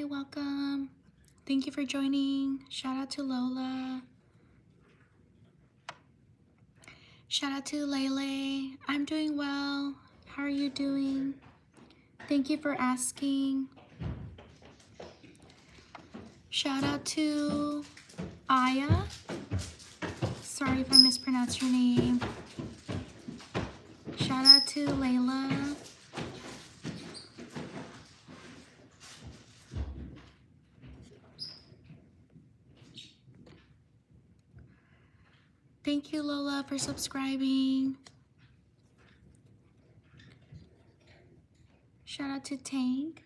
welcome. Thank you for joining. Shout out to Lola. Shout out to Lele. I'm doing well. How are you doing? Thank you for asking. Shout out to Aya. Sorry if I mispronounced your name. Shout out to Layla. Thank you, Lola, for subscribing. Shout out to Tank.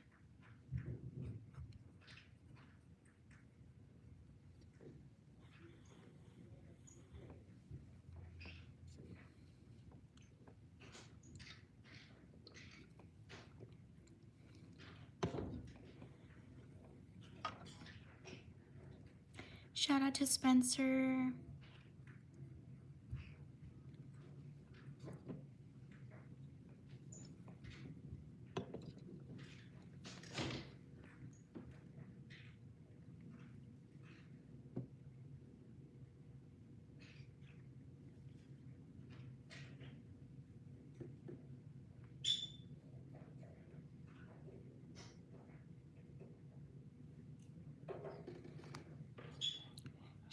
Shout out to Spencer.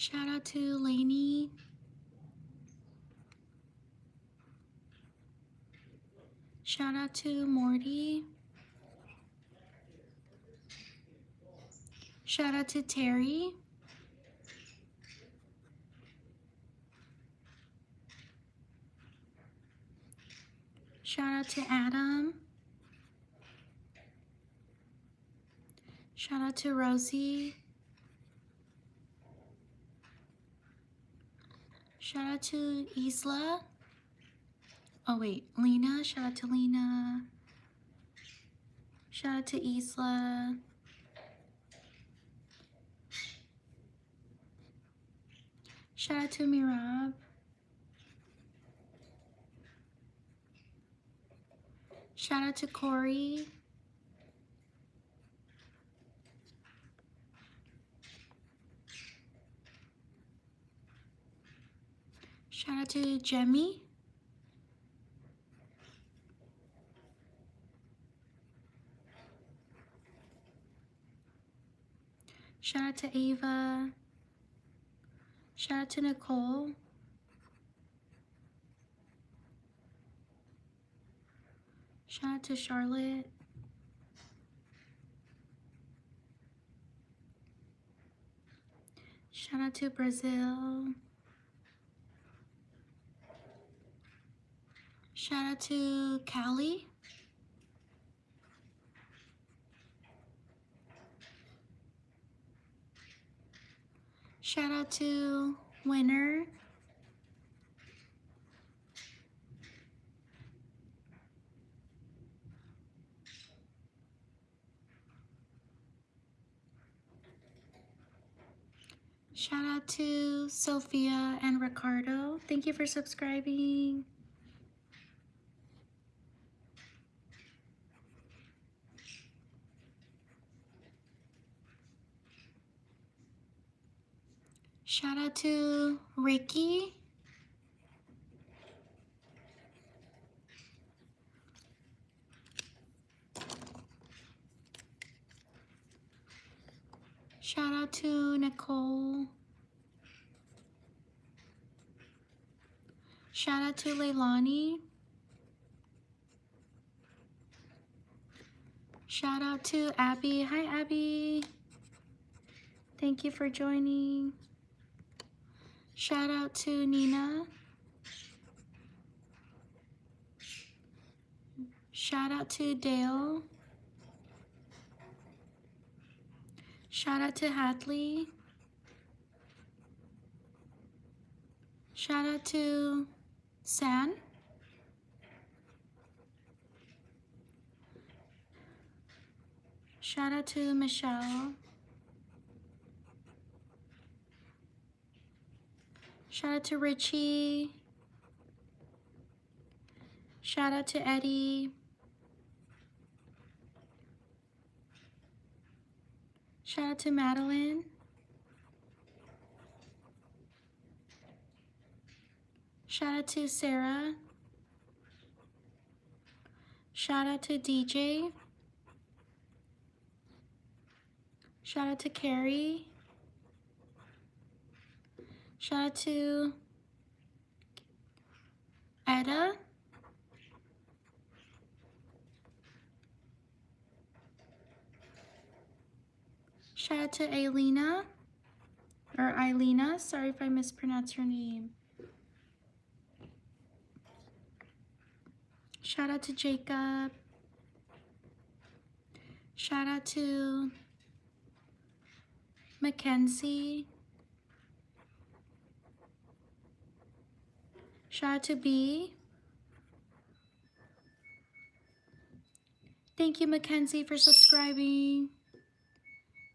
Shout out to Lainey. Shout out to Morty. Shout out to Terry. Shout out to Adam. Shout out to Rosie. Shout out to Isla. Oh wait, Lena. Shout out to Lena. Shout out to Isla. Shout out to Mirab. Shout out to Corey. Shout out to Jemmy. Shout out to Ava. Shout out to Nicole. Shout out to Charlotte. Shout out to Brazil. Shout out to Callie. Shout out to Winner. Shout out to Sophia and Ricardo. Thank you for subscribing. Shout out to Ricky. Shout out to Nicole. Shout out to Leilani. Shout out to Abby. Hi, Abby. Thank you for joining. Shout out to Nina. Shout out to Dale. Shout out to Hadley. Shout out to San. Shout out to Michelle. Shout out to Richie. Shout out to Eddie. Shout out to Madeline. Shout out to Sarah. Shout out to DJ. Shout out to Carrie. Shout out to Etta. Shout out to Ailina, or Eilina, sorry if I mispronounced your name. Shout out to Jacob. Shout out to Mackenzie. Shout out to B. Thank you, Mackenzie, for subscribing.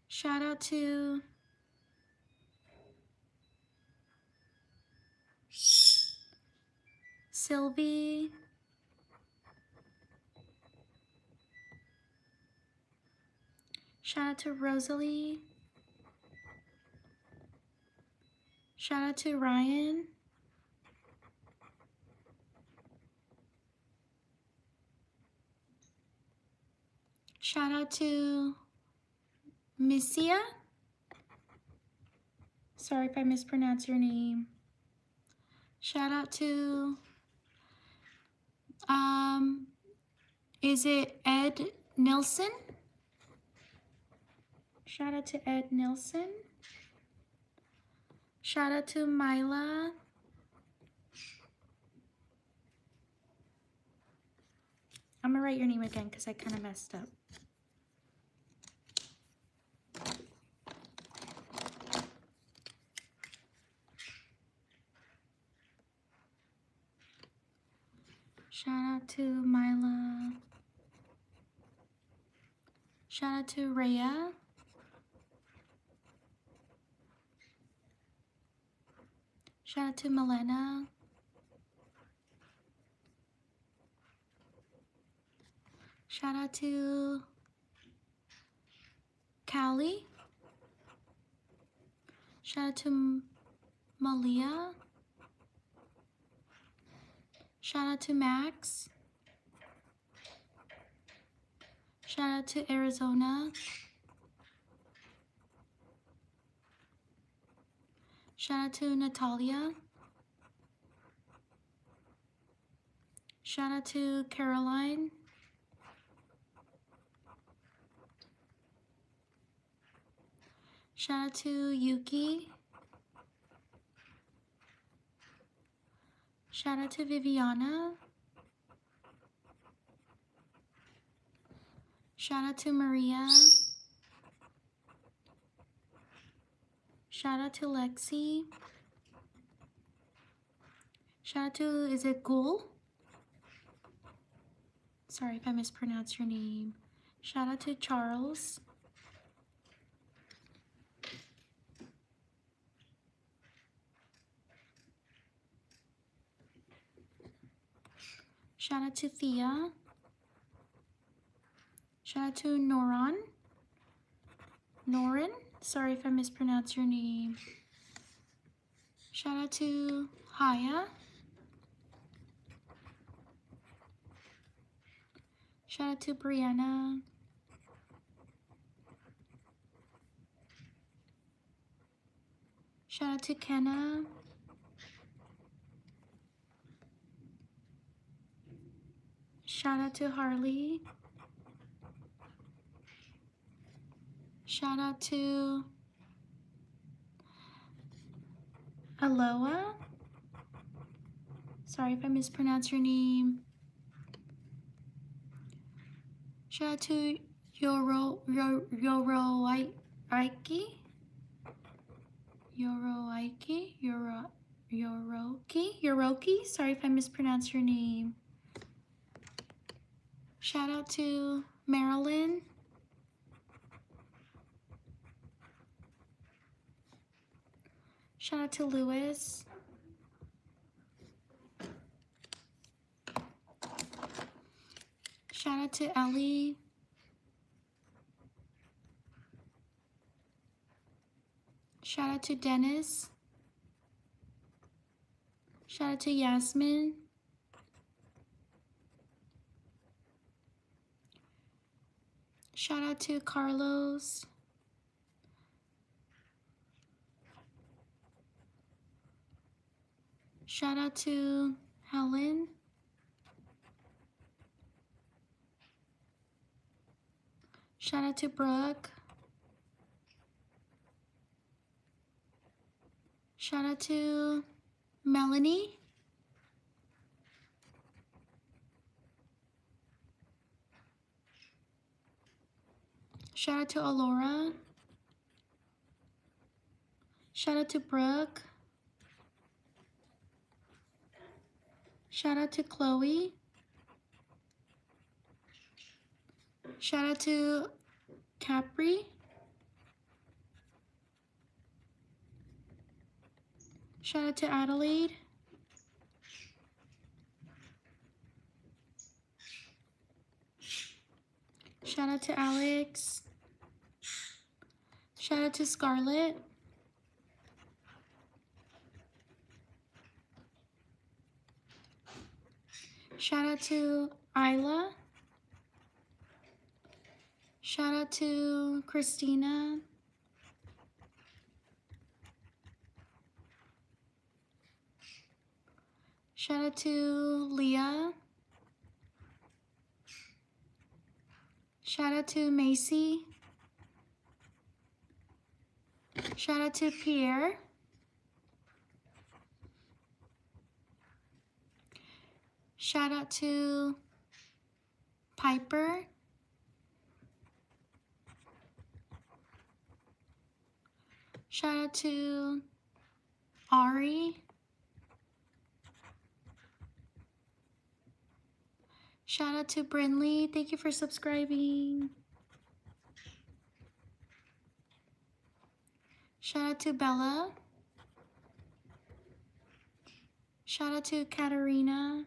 Shout out to Sylvie. Shout out to Rosalie. Shout out to Ryan. Shout out to Missia. Sorry if I mispronounced your name. Shout out to, is it Ed Nilsson? Shout out to Ed Nilsson. Shout out to Mila. I'm gonna write your name again because I kind of messed up. Shout out to Mila. Shout out to Rhea. Shout out to Milena. Shout out to Callie. Shout out to Malia. Shout out to Max. Shout out to Arizona. Shout out to Natalia. Shout out to Caroline. Shout out to Yuki. Shout out to Viviana. Shout out to Maria. Shout out to Lexi. Shout out to, is it Gul? Sorry if I mispronounced your name. Shout out to Charles. Shout out to Thea. Shout out to Noran. Sorry if I mispronounced your name. Shout out to Haya. Shout out to Brianna. Shout out to Kenna. Shout out to Harley. Shout out to Aloha. Sorry if I mispronounced your name. Shout out to Yoroiki. Yoroki. Sorry if I mispronounced your name. Shout out to Marilyn. Shout out to Lewis. Shout out to Ellie. Shout out to Dennis. Shout out to Yasmin. Shout out to Carlos. Shout out to Helen. Shout out to Brooke. Shout out to Melanie. Shout out to Alora. Shout out to Brooke. Shout out to Chloe. Shout out to Capri. Shout out to Adelaide. Shout out to Alex. Shout out to Scarlett. Shout out to Isla. Shout out to Christina. Shout out to Leah. Shout out to Macy. Shout out to Pierre. Shout out to Piper. Shout out to Ari. Shout out to Brinley. Thank you for subscribing. Shout out to Bella. Shout out to Katarina.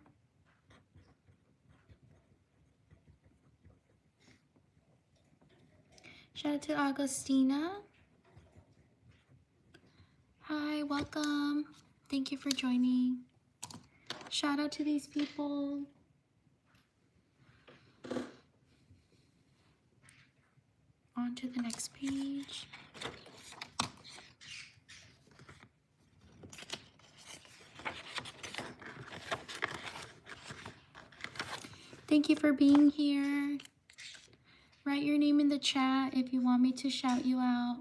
Shout out to Augustina. Hi, welcome. Thank you for joining. Shout out to these people. On to the next page. Thank you for being here. Write your name in the chat if you want me to shout you out.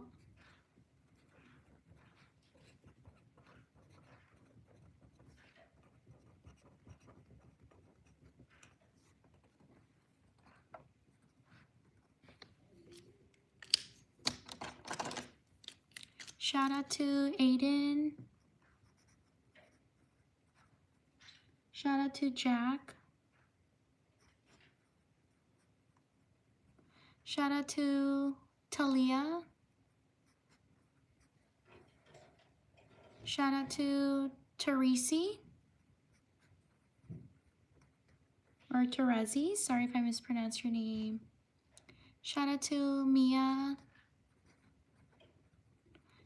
Shout out to Aiden. Shout out to Jack. Shout out to Talia. Shout out to Teresi. Or Terezi. Sorry if I mispronounced your name. Shout out to Mia.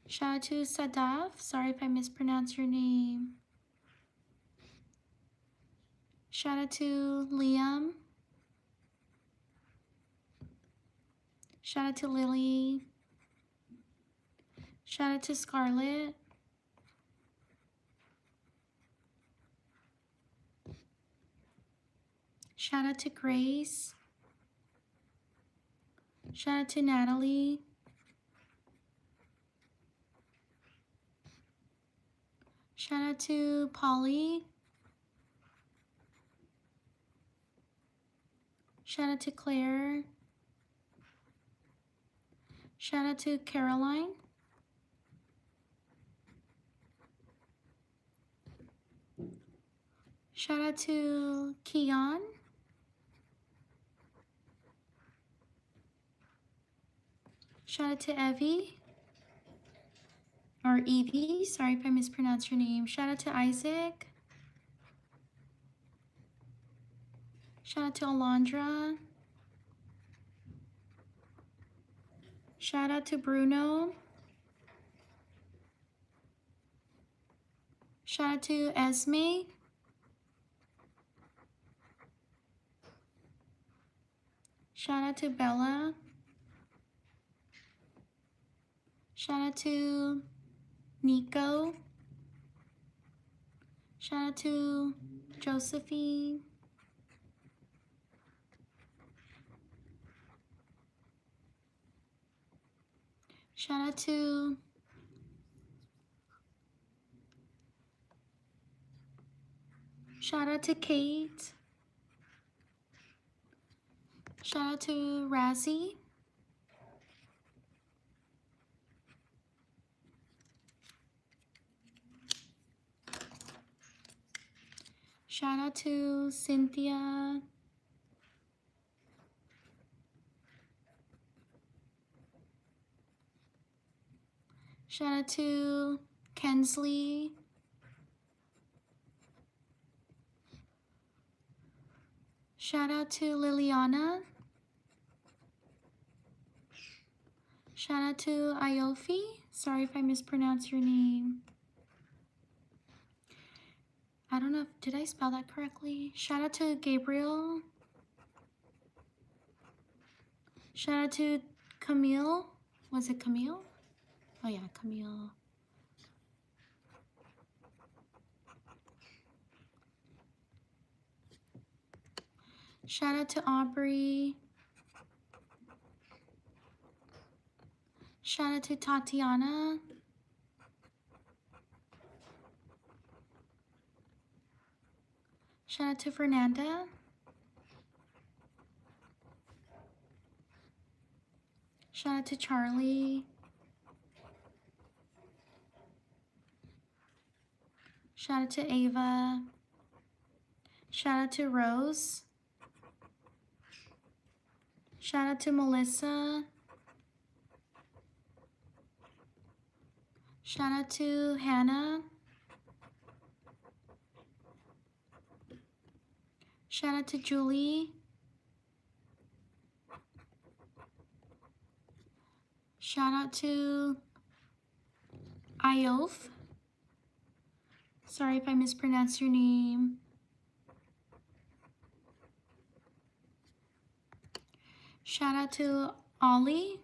Shout out to Sadaf. Sorry if I mispronounced your name. Shout out to Liam. Shout out to Lily. Shout out to Scarlett. Shout out to Grace. Shout out to Natalie. Shout out to Polly. Shout out to Claire. Shout out to Caroline. Shout out to Keon. Shout out to Evie. Or Evie, sorry if I mispronounced your name. Shout out to Isaac. Shout out to Alondra. Shout out to Bruno. Shout out to Esme. Shout out to Bella. Shout out to Nico. Shout out to Josephine. Shout out to Kate. Shout out to Razzie. Shout out to Cynthia. Shout out to Kensley. Shout out to Liliana. Shout out to Iofi. Sorry if I mispronounced your name. I don't know, did I spell that correctly? Shout out to Gabriel. Shout out to Camille. Was it Camille? Oh yeah, Camille. Shout out to Aubrey. Shout out to Tatiana. Shout out to Fernanda. Shout out to Charlie. Shout out to Ava. Shout out to Rose. Shout out to Melissa. Shout out to Hannah. Shout out to Julie. Shout out to Iof. Sorry if I mispronounced your name. Shout out to Ollie.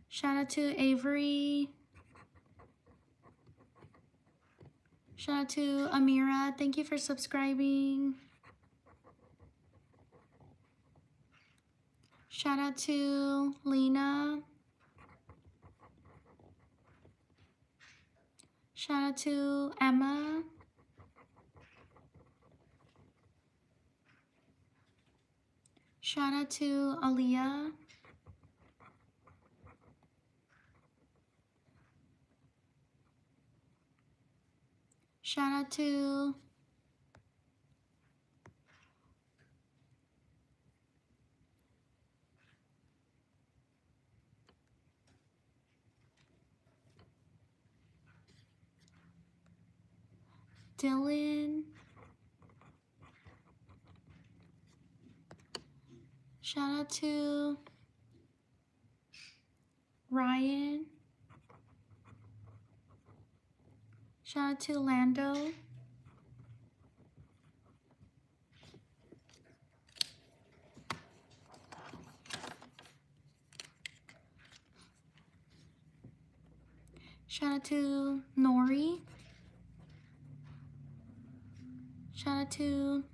Shout out to Avery. Shout out to Amira. Thank you for subscribing. Shout out to Lena. Shout out to Emma. Shout out to Aaliyah. Shout out to Dylan. Shout out to Ryan. Shout out to Lando. Shout out to Nori. Shout out to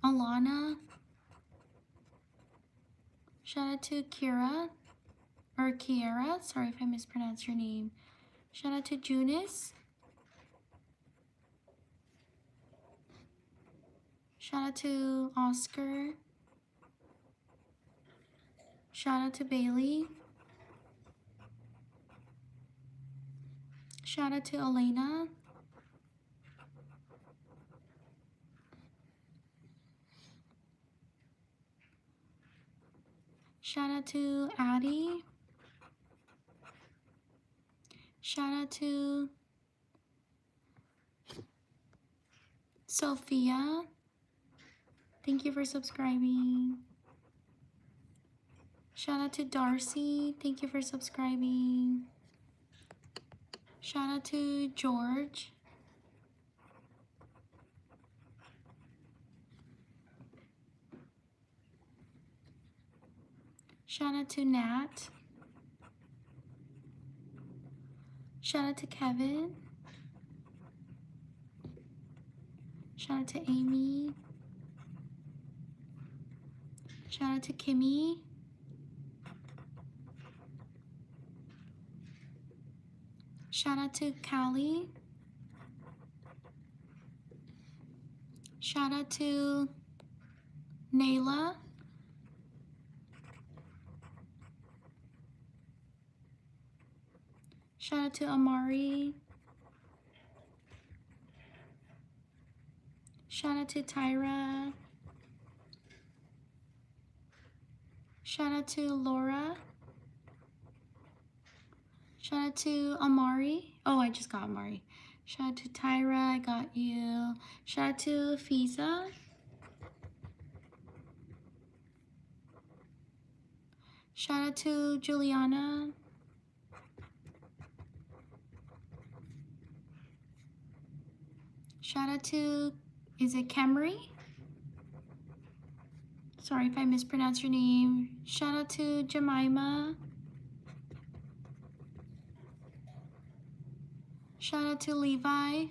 Alana. Shout out to Kira, or Kiera, sorry if I mispronounced your name. Shout out to Junis. Shout out to Oscar. Shout out to Bailey. Shout out to Elena. Shout out to Addie. Shout out to Sophia. Thank you for subscribing. Shout out to Darcy. Thank you for subscribing. Shout out to George. Shout out to Nat. Shout out to Kevin. Shout out to Amy. Shout out to Kimmy. Shout out to Callie. Shout out to Nayla. Shout out to Amari. Shout out to Tyra. Shout out to Laura. Shout out to Amari. Oh, I just got Amari. Shout out to Tyra, I got you. Shout out to Fiza. Shout out to Juliana. Shout out to, is it Camry? Sorry if I mispronounce your name. Shout out to Jemima. Shout out to Levi.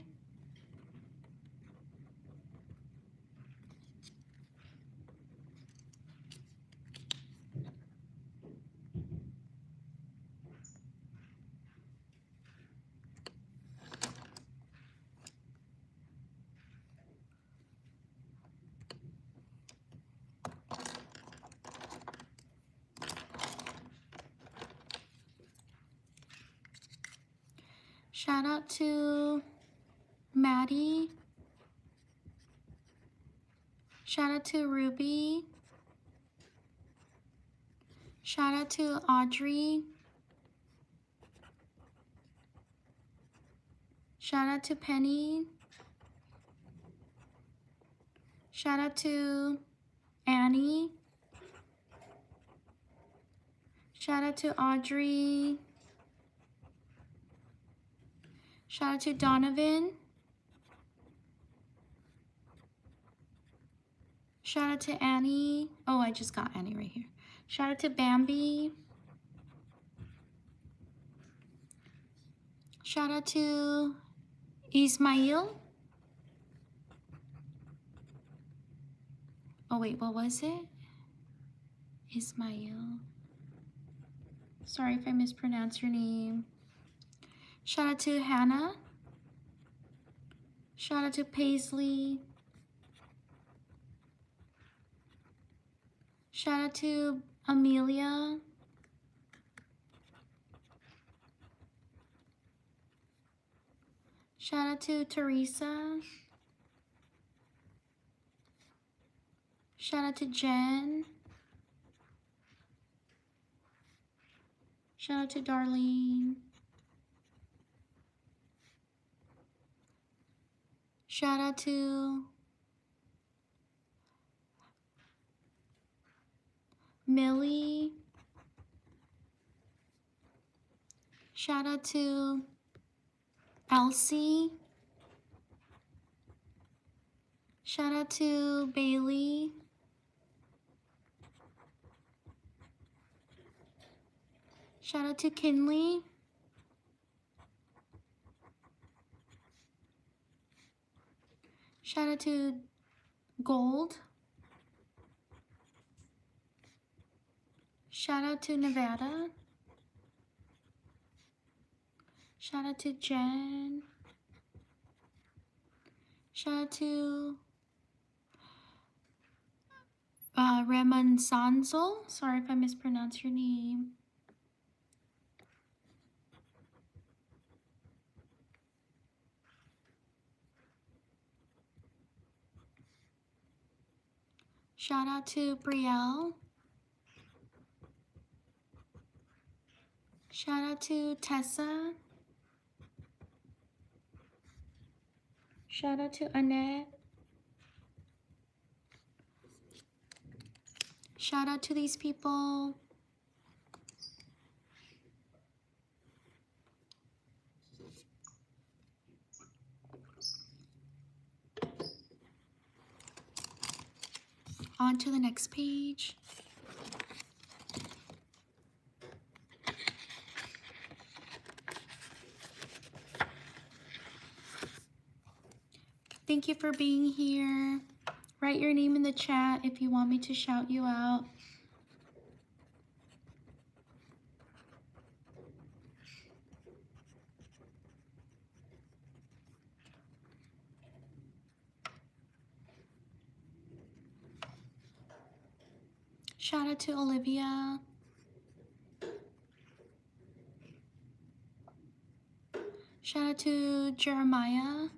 Shout out to Maddie. Shout out to Ruby. Shout out to Audrey. Shout out to Penny. Shout out to Annie. Shout out to Audrey. Shout out to Donovan. Shout out to Annie. Oh, I just got Annie right here. Shout out to Bambi. Shout out to Ismail. Oh wait, what was it? Ismail. Sorry if I mispronounced your name. Shout out to Hannah. Shout out to Paisley. Shout out to Amelia. Shout out to Teresa. Shout out to Jen. Shout out to Darlene. Shout out to Millie. Shout out to Elsie. Shout out to Bailey. Shout out to Kinley. Shout out to Gold. Shout out to Nevada. Shout out to Jen. Shout out to Remansanzo. Sorry if I mispronounced your name. Shout out to Brielle. Shout out to Tessa. Shout out to Annette. Shout out to these people. On to the next page. Thank you for being here. Write your name in the chat if you want me to shout you out. Shout out to Olivia. Shout out to Jeremiah.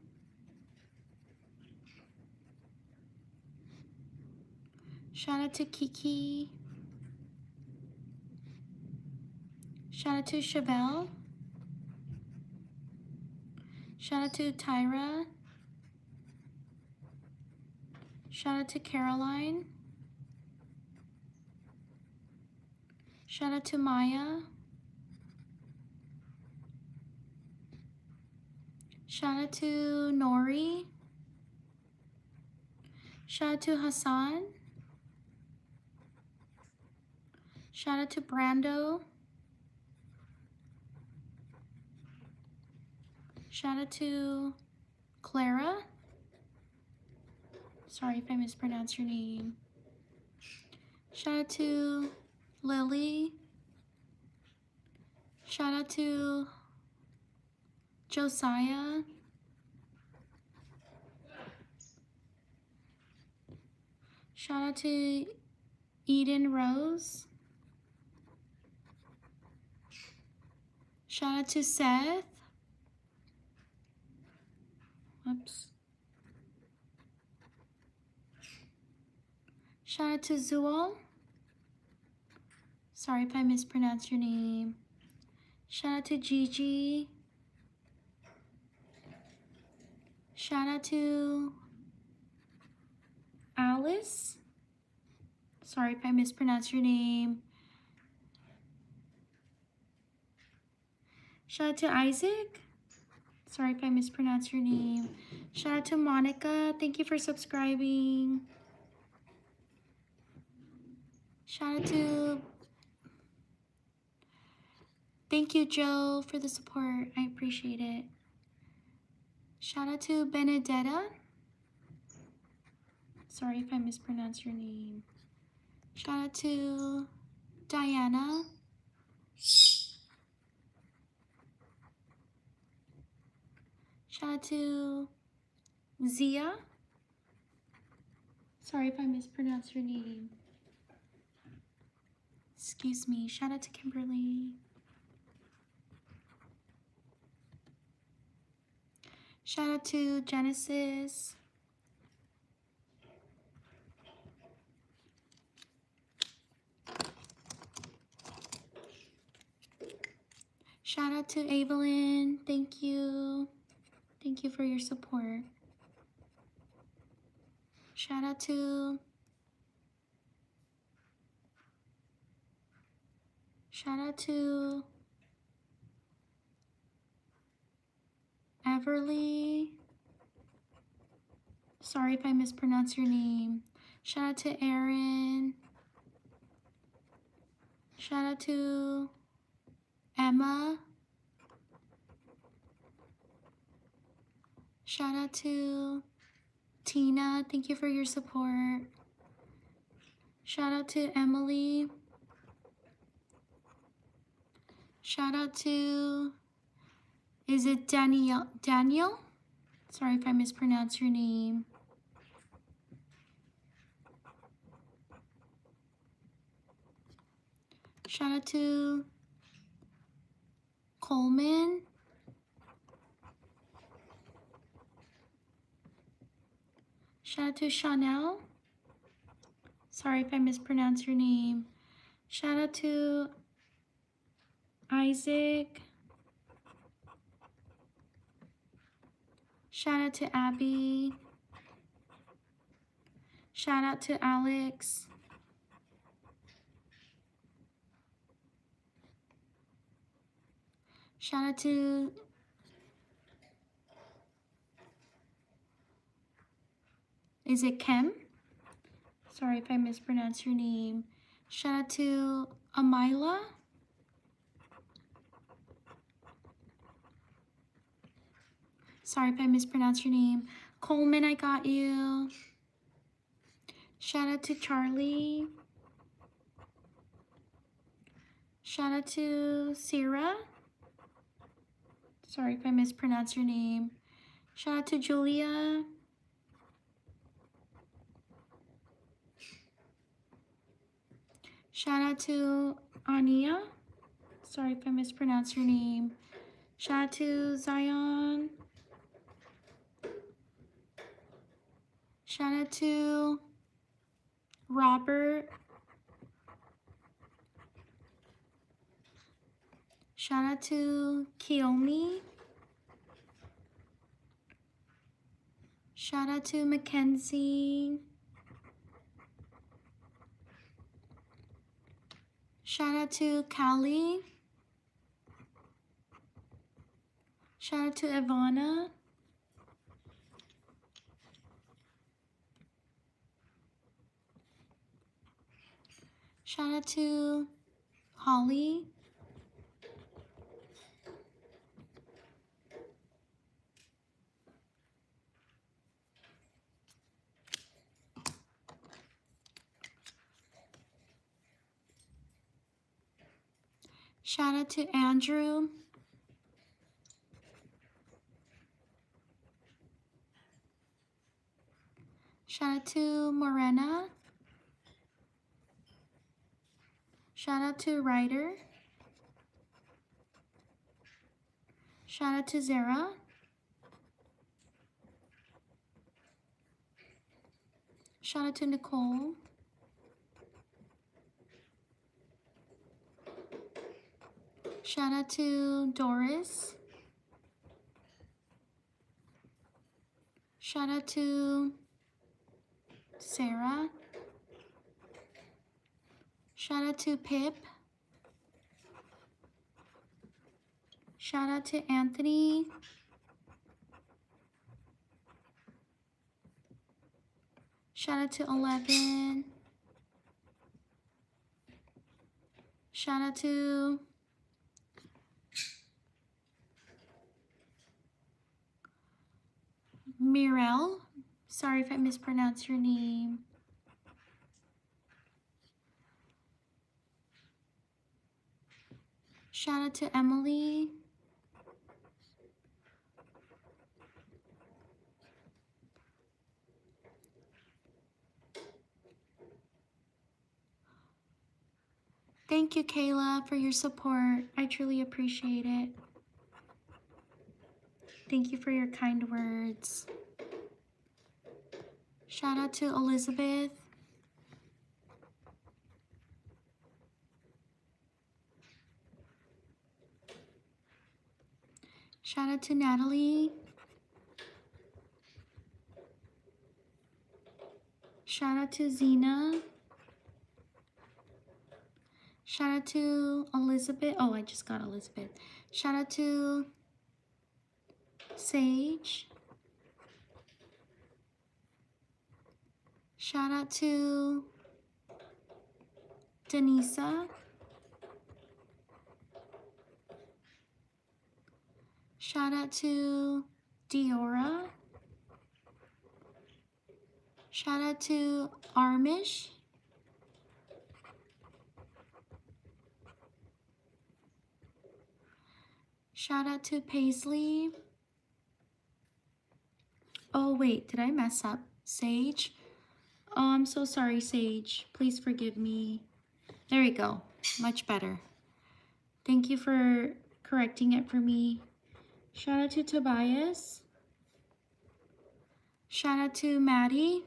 Shout out to Kiki. Shout out to Chevelle. Shout out to Tyra. Shout out to Caroline. Shout out to Maya. Shout out to Nori. Shout out to Hassan. Shout out to Brando. Shout out to Clara. Sorry if I mispronounced your name. Shout out to Lily. Shout out to Josiah. Shout out to Eden Rose. Shout out to Seth. Whoops. Shout out to Zual. Sorry if I mispronounced your name. Shout out to Gigi. Shout out to Alice. Sorry if I mispronounced your name. Shout out to Isaac. Sorry if I mispronounced your name. Shout out to Monica. Thank you for subscribing. Shout out to... Thank you, Joe, for the support. I appreciate it. Shout out to Benedetta. Sorry if I mispronounced your name. Shout out to Diana. Shout out to Zia. Sorry if I mispronounced your name. Excuse me. Shout out to Kimberly. Shout out to Genesis. Shout out to Evelyn. Thank you. Thank you for your support. Shout out to Everly. Sorry if I mispronounced your name. Shout out to Erin. Shout out to Emma. Shout out to Tina. Thank you for your support. Shout out to Emily. Shout out to, is it Danielle? Sorry if I mispronounced your name. Shout out to Coleman. Shout out to Chanel. Sorry if I mispronounced your name. Shout out to Isaac. Shout out to Abby. Shout out to Alex. Shout out to is it Kem? Sorry if I mispronounce your name. Shout out to Amila. Sorry if I mispronounce your name. Coleman, I got you. Shout out to Charlie. Shout out to Sarah. Sorry if I mispronounce your name. Shout out to Julia. Shout out to Ania. Sorry if I mispronounce your name. Shout out to Zion. Shout out to Robert. Shout out to Kiyomi. Shout out to Mackenzie. Shout out to Callie. Shout out to Ivana. Shout out to Holly. Shout out to Andrew. Shout out to Morena. Shout out to Ryder. Shout out to Zara. Shout out to Nicole. Shout out to Doris. Shout out to Sarah. Shout out to Pip. Shout out to Anthony. Shout out to 11. Shout out to Mirel. Sorry if I mispronounced your name. Shout out to Emily. Thank you, Kayla, for your support. I truly appreciate it. Thank you for your kind words. Shout out to Elizabeth. Shout out to Natalie. Shout out to Zena. Shout out to Elizabeth. Oh, I just got Elizabeth. Shout out to Sage. Shout out to Denisa. Shout out to Diora. Shout out to Armish. Shout out to Paisley. Oh wait, did I mess up? Sage? Oh, I'm so sorry, Sage. Please forgive me. There we go. Much better. Thank you for correcting it for me. Shout out to Tobias. Shout out to Maddie.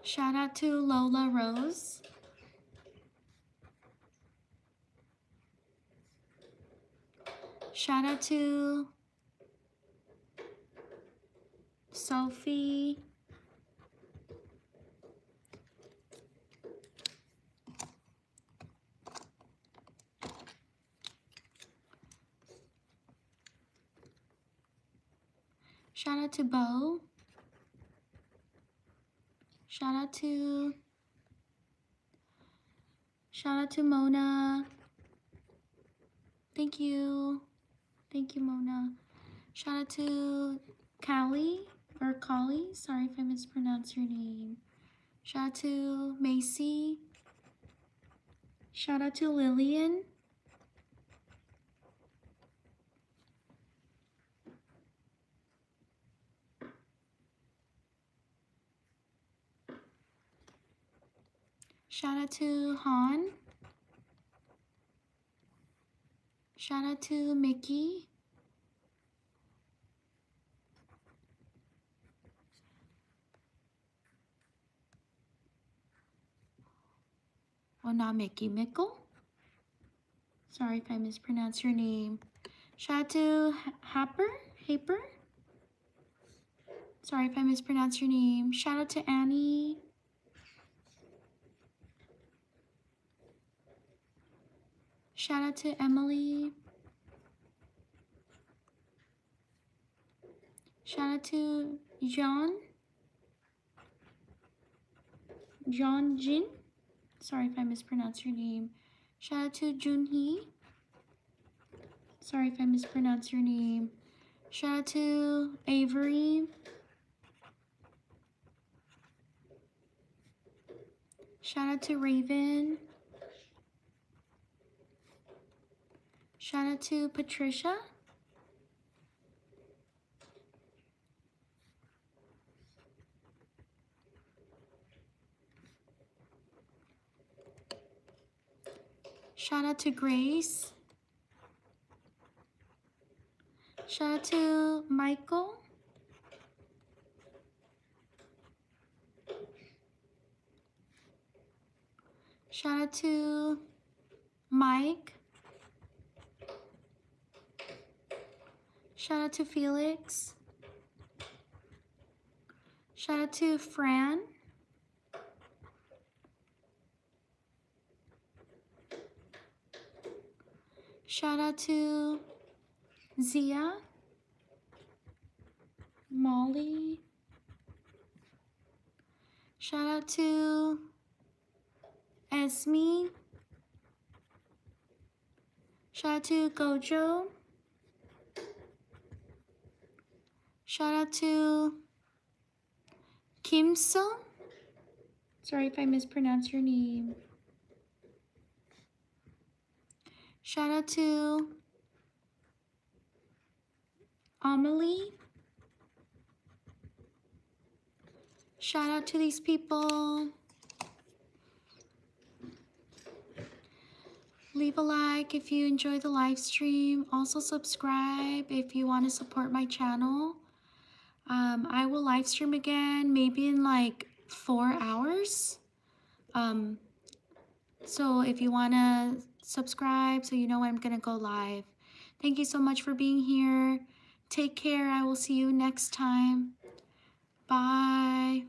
Shout out to Lola Rose. Shout out to Sophie. Shout out to Bo. Shout out to Mona. Thank you. Thank you, Mona. Shout out to Callie or Collie. Sorry if I mispronounced your name. Shout out to Macy. Shout out to Lillian. Shout out to Han. Shout out to Mickey. Oh, not Mickey, Mickle. Sorry if I mispronounced your name. Shout out to Haper. Sorry if I mispronounced your name. Shout out to Annie. Shout out to Emily. Shout out to John Jin. Sorry if I mispronounced your name. Shout out to Junhee. Sorry if I mispronounced your name. Shout out to Avery. Shout out to Raven. Shout out to Patricia. Shout out to Grace. Shout out to Michael. Shout out to Mike. Shout out to Felix. Shout out to Fran. Shout out to Zia. Molly. Shout out to Esme. Shout out to Gojo. Shout out to Kimso. Sorry if I mispronounced your name. Shout out to Amelie. Shout out to these people. Leave a like if you enjoy the live stream. Also subscribe if you want to support my channel. I will live stream again maybe in like 4 hours. So if you want to subscribe so you know when I'm going to go live. Thank you so much for being here. Take care. I will see you next time. Bye.